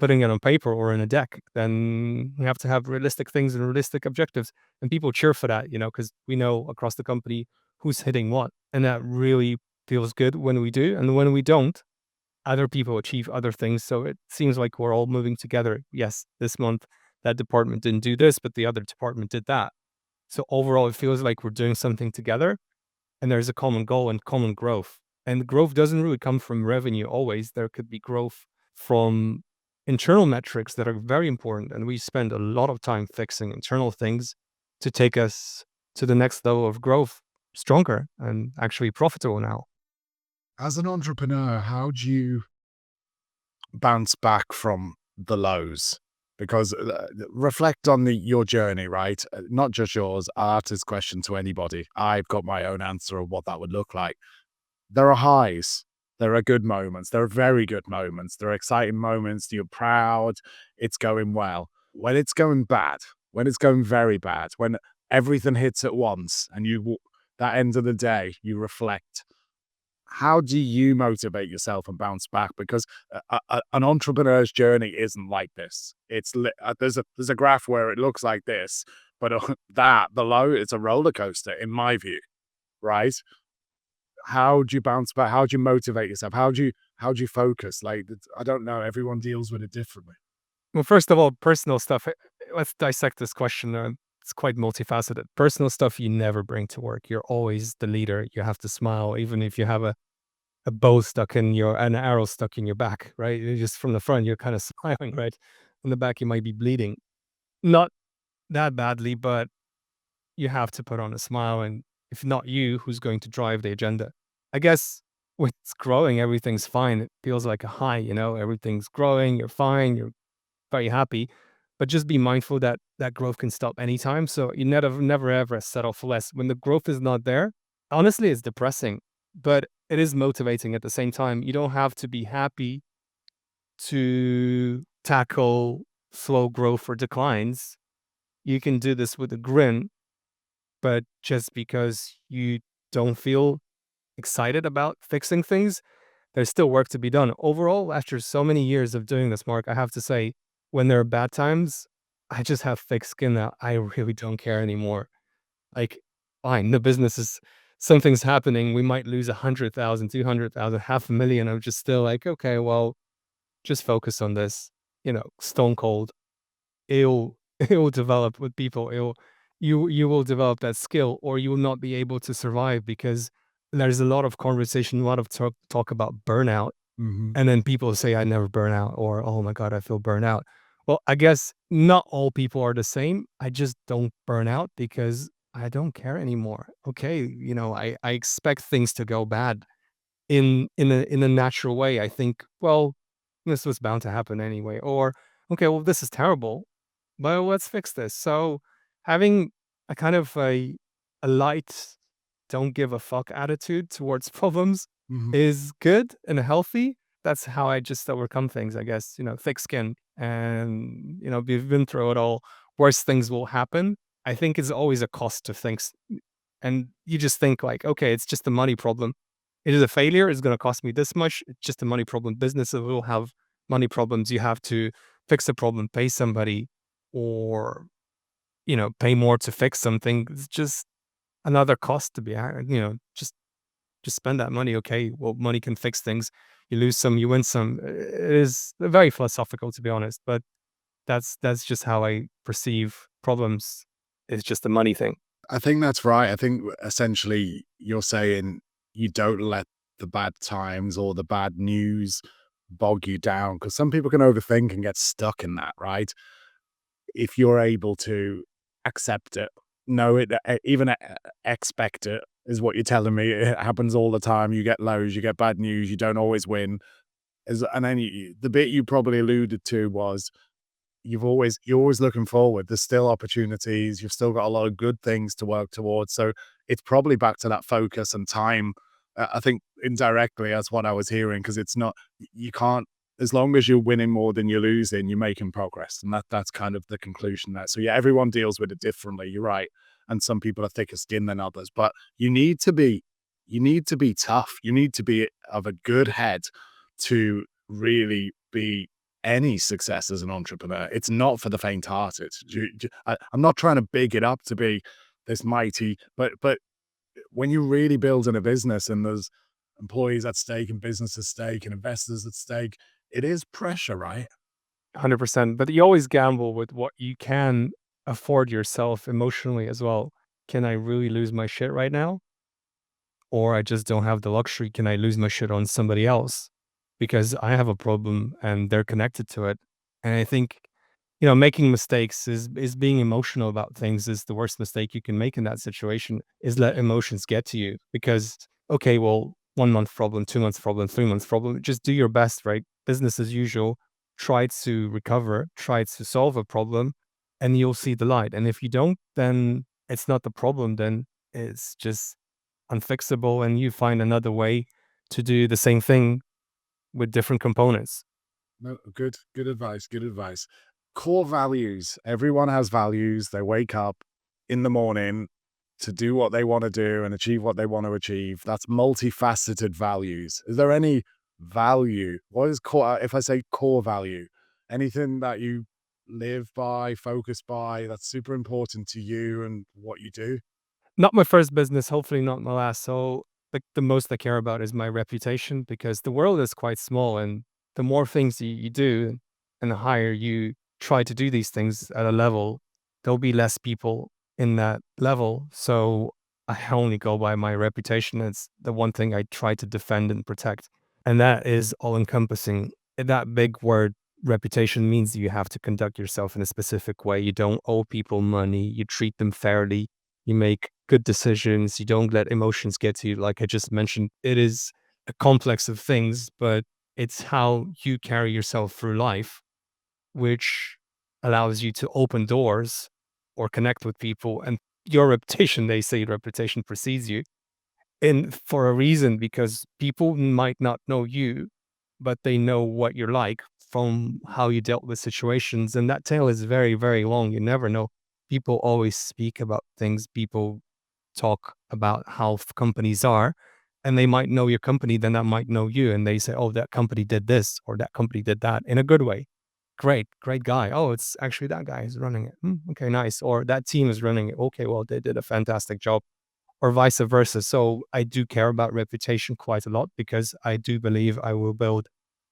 putting it on paper or in a deck, then we have to have realistic things and realistic objectives. And people cheer for that, because we know across the company who's hitting what. And that really feels good when we do. And when we don't, other people achieve other things. So it seems like we're all moving together. Yes, this month that department didn't do this, but the other department did that. So overall, it feels like we're doing something together and there's a common goal and common growth. And growth doesn't really come from revenue always. There could be growth from internal metrics that are very important. And we spend a lot of time fixing internal things to take us to the next level of growth stronger and actually profitable now. As an entrepreneur, how do you bounce back from the lows? Because reflect on your journey, right? Not just yours. I ask this question to anybody. I've got my own answer of what that would look like. There are highs. There are good moments. There are very good moments. There are exciting moments. You're proud. It's going well. When it's going bad, when it's going very bad, when everything hits at once and that end of the day, you reflect. How do you motivate yourself and bounce back? Because an entrepreneur's journey isn't like this. There's a graph where it looks like this, but that below it's a roller coaster in my view, right? How do you bounce back? How do you motivate yourself? How do you focus? Like I don't know. Everyone deals with it differently. Well, first of all, personal stuff. Let's dissect this question. It's quite multifaceted. Personal stuff you never bring to work. You're always the leader. You have to smile, even if you have a bow stuck in an arrow stuck in your back, right? You're just from the front, you're kind of smiling, right? On the back, you might be bleeding. Not that badly, but you have to put on a smile. And if not you, who's going to drive the agenda? I guess with growing, everything's fine. It feels like a high, everything's growing, you're fine, you're very happy. But just be mindful that that growth can stop anytime. So you never ever settle for less. When the growth is not there, honestly, it's depressing, but it is motivating at the same time. You don't have to be happy to tackle slow growth or declines. You can do this with a grin, but just because you don't feel excited about fixing things, there's still work to be done. Overall, after so many years of doing this, Mark, I have to say, when there are bad times, I just have thick skin that I really don't care anymore. Like, fine, the business is something's happening. We might lose 100,000, 200,000, 500,000. I'm just still like, okay, well, just focus on this, stone cold. It'll it will develop with people. You will develop that skill, or you will not be able to survive because there's a lot of conversation, a lot of talk about burnout. Hmm. And then people say, I never burn out, or, oh my God, I feel burnout. Well, I guess not all people are the same. I just don't burn out because I don't care anymore. Okay. I expect things to go bad in a natural way. I think, well, this was bound to happen anyway. Or, okay, well, this is terrible. Well, let's fix this. So having a kind of a light, don't give a fuck attitude towards problems Hmm. is good and healthy. That's how I just overcome things, I guess. Thick skin, and we've been through it all. Worse things will happen. I think it's always a cost to things, and you just think like, okay, it's just a money problem. It is a failure. It's going to cost me this much. It's just a money problem. Businesses will have money problems. You have to fix a problem, pay somebody, or pay more to fix something. It's just another cost to be, just spend that money. Okay, well, money can fix things. You lose some, you win some. It is very philosophical, to be honest, but that's just how I perceive problems. It's just a money thing. I think that's right. I think essentially you're saying you don't let the bad times or the bad news bog you down because some people can overthink and get stuck in that, right? If you're able to accept it, know it, even expect it, is what you're telling me. It happens all the time. You get lows, you get bad news, you don't always win. And then the bit you probably alluded to was you're always looking forward. There's still opportunities. You've still got a lot of good things to work towards. So it's probably back to that focus and time. I think indirectly that's what I was hearing because it's not you can't as long as you're winning more than you're losing, you're making progress, and that's kind of the conclusion there. So yeah, everyone deals with it differently. You're right, and some people are thicker skinned than others, but you need to be tough. You need to be of a good head to really be any success as an entrepreneur. It's not for the faint-hearted. I'm not trying to big it up to be this mighty, but when you're really building a business and there's employees at stake and business at stake and investors at stake, it is pressure, right? 100%. But you always gamble with what you can afford yourself emotionally as well. Can I really lose my shit right now? Or I just don't have the luxury. Can I lose my shit on somebody else? Because I have a problem and they're connected to it. And I think, making mistakes is being emotional about things is the worst mistake you can make in that situation, is let emotions get to you. Because, okay, well, 1 month problem, 2 months problem, 3 months problem, just do your best, right? Business as usual. Try to recover, try to solve a problem, and you'll see the light. And if you don't, then it's not the problem, then it's just unfixable, and you find another way to do the same thing with different components. No, good advice, good advice. Core values. Everyone has values. They wake up in the morning to do what they want to do and achieve what they want to achieve. That's multifaceted values. Is there any value? What is core? If I say core value, anything that you live by, focus by, that's super important to you and what you do? Not my first business, hopefully not my last. So the most I care about is my reputation, because the world is quite small, and the more things you do and the higher you try to do these things at a level, there'll be less people in that level. So I only go by my reputation. It's the one thing I try to defend and protect. And that is all encompassing. That big word reputation means you have to conduct yourself in a specific way. You don't owe people money. You treat them fairly. You make good decisions. You don't let emotions get to you. Like I just mentioned, it is a complex of things, but it's how you carry yourself through life, which allows you to open doors or connect with people. And your reputation, they say reputation precedes you, and for a reason, because people might not know you, but they know what you're like from how you dealt with situations. And that tail is very, very long. You never know. People always speak about things. People talk about how companies are, and they might know your company, then that might know you. And they say, oh, that company did this or that company did that in a good way. Great, great guy. Oh, it's actually that guy who's running it. Okay, nice. Or that team is running it. Okay, well, they did a fantastic job, or vice versa. So I do care about reputation quite a lot, because I do believe I will build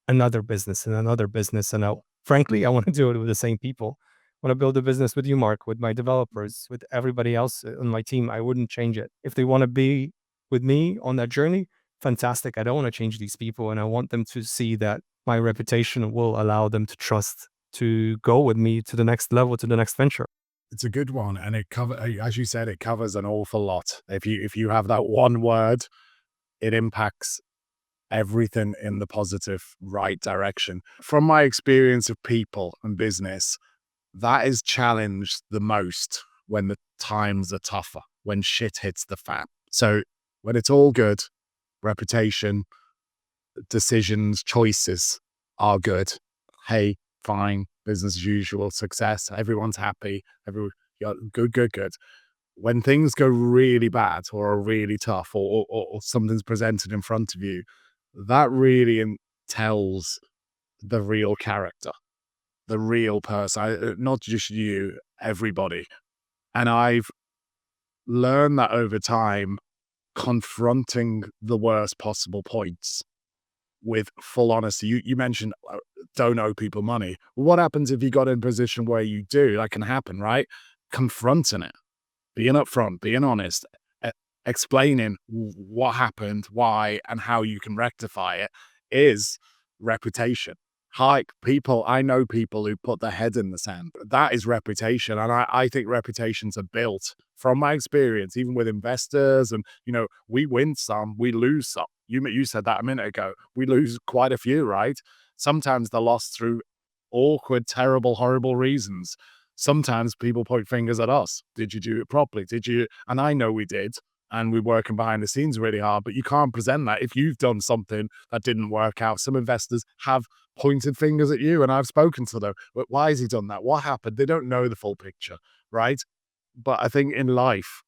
another business and another business. And frankly, I want to do it with the same people. I want to build a business with you, Mark, with my developers, with everybody else on my team. I wouldn't change it. If they want to be with me on that journey, fantastic. I don't want to change these people. And I want them to see that my reputation will allow them to trust to go with me to the next level, to the next venture. It's a good one, and as you said, it covers an awful lot. If you have that one word, it impacts everything in the positive, right direction. From my experience of people and business, that is challenged the most when the times are tougher, when shit hits the fan. So when it's all good, reputation, decisions, choices are good. Hey, fine, business as usual, success, everyone's happy, yeah, good, good, good. When things go really bad or are really tough, or something's presented in front of you, that really tells the real character, the real person, not just you, everybody. And I've learned that over time, confronting the worst possible points with full honesty. You mentioned don't owe people money. Well, what happens if you got in a position where you do? That can happen, right? Confronting it, being upfront, being honest, e- explaining what happened, why, and how you can rectify it is reputation. I know people who put their head in the sand. That is reputation. And I think reputations are built from my experience, even with investors. And, we win some, we lose some. You said that a minute ago. We lose quite a few, right? Sometimes they're lost through awkward, terrible, horrible reasons. Sometimes people point fingers at us. Did you do it properly? Did you? And I know we did. And we're working behind the scenes really hard, but you can't present that if you've done something that didn't work out. Some investors have pointed fingers at you, and I've spoken to them. But why has he done that? What happened? They don't know the full picture, right? But I think in life,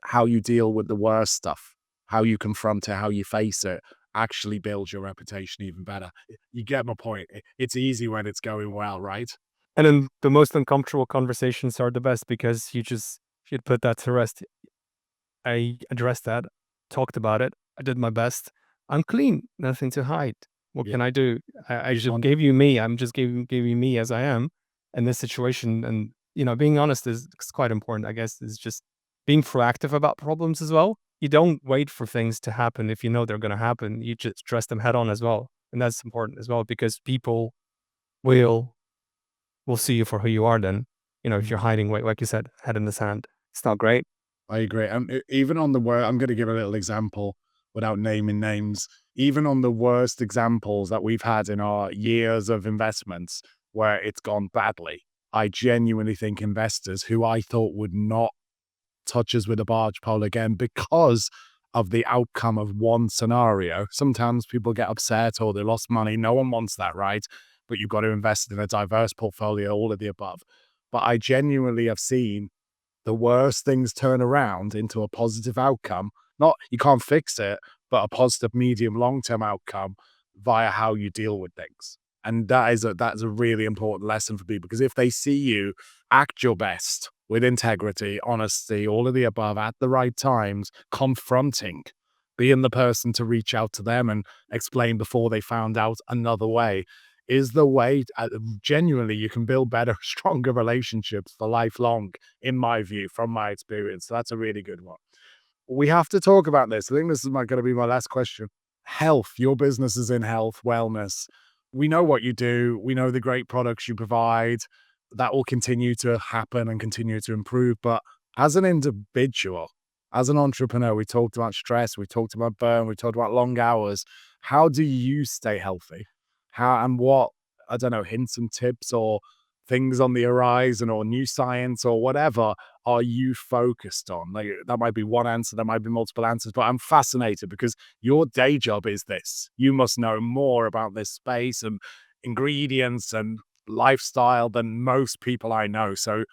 how you deal with the worst stuff, how you confront it, how you face it, actually builds your reputation even better. You get my point. It's easy when it's going well, right? And then the most uncomfortable conversations are the best because you'd put that to rest. I addressed that, talked about it. I did my best. I'm clean, nothing to hide. What Yeah. can I do? I just On gave you me. I'm just giving me as I am in this situation. And, being honest is quite important, I guess, is just being proactive about problems as well. You don't wait for things to happen if you know they're going to happen. You just address them head on as well. And that's important as well because people will will see you for who you are then. If you're Mhm. hiding, like you said, head in the sand. It's not great. I agree. Even on the worst, I'm going to give a little example without naming names. Even on the worst examples that we've had in our years of investments where it's gone badly, I genuinely think investors who I thought would not touch us with a barge pole again because of the outcome of one scenario. Sometimes people get upset or they lost money. No one wants that, right? But you've got to invest in a diverse portfolio, all of the above. But I genuinely have seen the worst things turn around into a positive outcome. Not you can't fix it, but a positive medium long term outcome via how you deal with things. And that's a really important lesson for people because if they see you act your best with integrity, honesty, all of the above at the right times, confronting, being the person to reach out to them and explain before they found out another way is the way genuinely you can build better, stronger relationships for lifelong in my view, from my experience. So that's a really good one. We have to talk about this. I think this is going to be my last question. Health. Your business is in health, wellness. We know what you do. We know the great products you provide. That will continue to happen and continue to improve. But as an individual, as an entrepreneur, we talked about stress, we talked about burn, we talked about long hours. How do you stay healthy? How and what, I don't know, hints and tips or things on the horizon or new science or whatever are you focused on? Like that might be one answer, there might be multiple answers, but I'm fascinated because your day job is this. You must know more about this space and ingredients and lifestyle than most people I know. So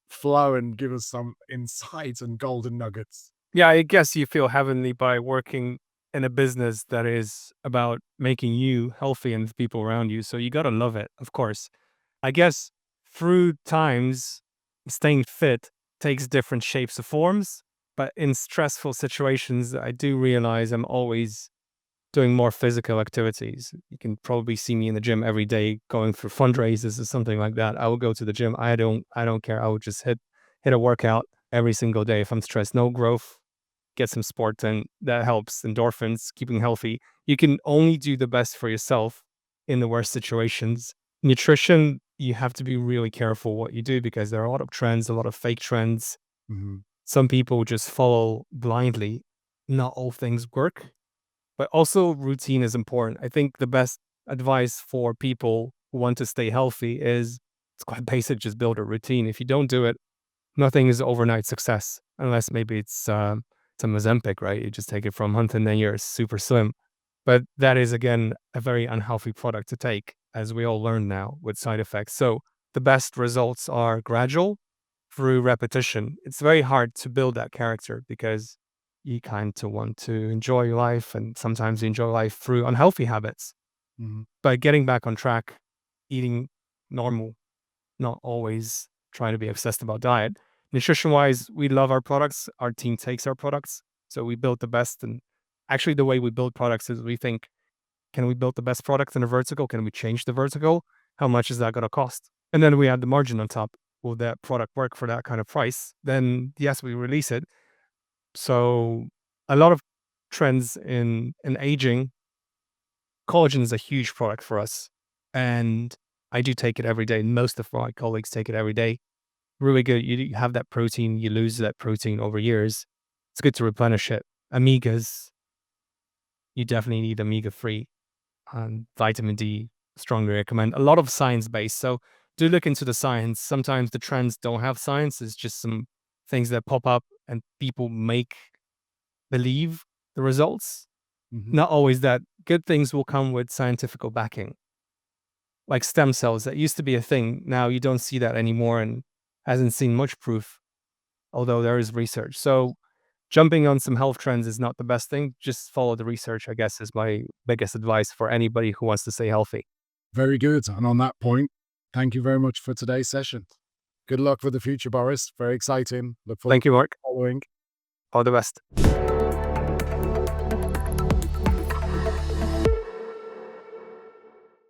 flow and give us some insights and golden nuggets. Yeah, I guess you feel heavenly by working in a business that is about making you healthy and the people around you. So you got to love it, of course. I guess through times, staying fit takes different shapes or forms. But in stressful situations, I do realize I'm always doing more physical activities. You can probably see me in the gym every day going through fundraisers or something like that. I will go to the gym. I don't care. I will just hit a workout every single day if I'm stressed. No growth, get some sport and that helps. Endorphins, keeping healthy. You can only do the best for yourself in the worst situations. Nutrition, you have to be really careful what you do because there are a lot of trends, a lot of fake trends. Mhm. Some people just follow blindly. Not all things work, but also routine is important. I think the best advice for people who want to stay healthy is it's quite basic, just build a routine. If you don't do it, nothing is overnight success unless maybe it's some Ozempic, right? You just take it for a month and then you're super slim. But that is again a very unhealthy product to take, as we all learn now with side effects. So the best results are gradual through repetition. It's very hard to build that character because you kind of want to enjoy life and sometimes you enjoy life through unhealthy habits. Mhm. But getting back on track, eating normal, not always trying to be obsessed about diet. Nutrition wise, we love our products. Our team takes our products. So we build the best. And actually, the way we build products is we think, can we build the best product in a vertical? Can we change the vertical? How much is that going to cost? And then we add the margin on top. Will that product work for that kind of price? Then, yes, we release it. So, a lot of trends in aging, collagen is a huge product for us. And I do take it every day. Most of my colleagues take it every day. Really good. You have that protein, you lose that protein over years. It's good to replenish it. Omegas, you definitely need omega 3 and vitamin D. Strongly recommend. A lot of science based. So do look into the science. Sometimes the trends don't have science. It's just some things that pop up and people make believe the results. Mhm. Not always that. Good things will come with scientific backing. Like stem cells, that used to be a thing. Now you don't see that anymore and hasn't seen much proof, although there is research. So jumping on some health trends is not the best thing. Just follow the research, I guess, is my biggest advice for anybody who wants to stay healthy. Very good. And on that point, thank you very much for today's session. Good luck for the future, Boris. Very exciting. Look forward Thank you, Mark. to following. All the best.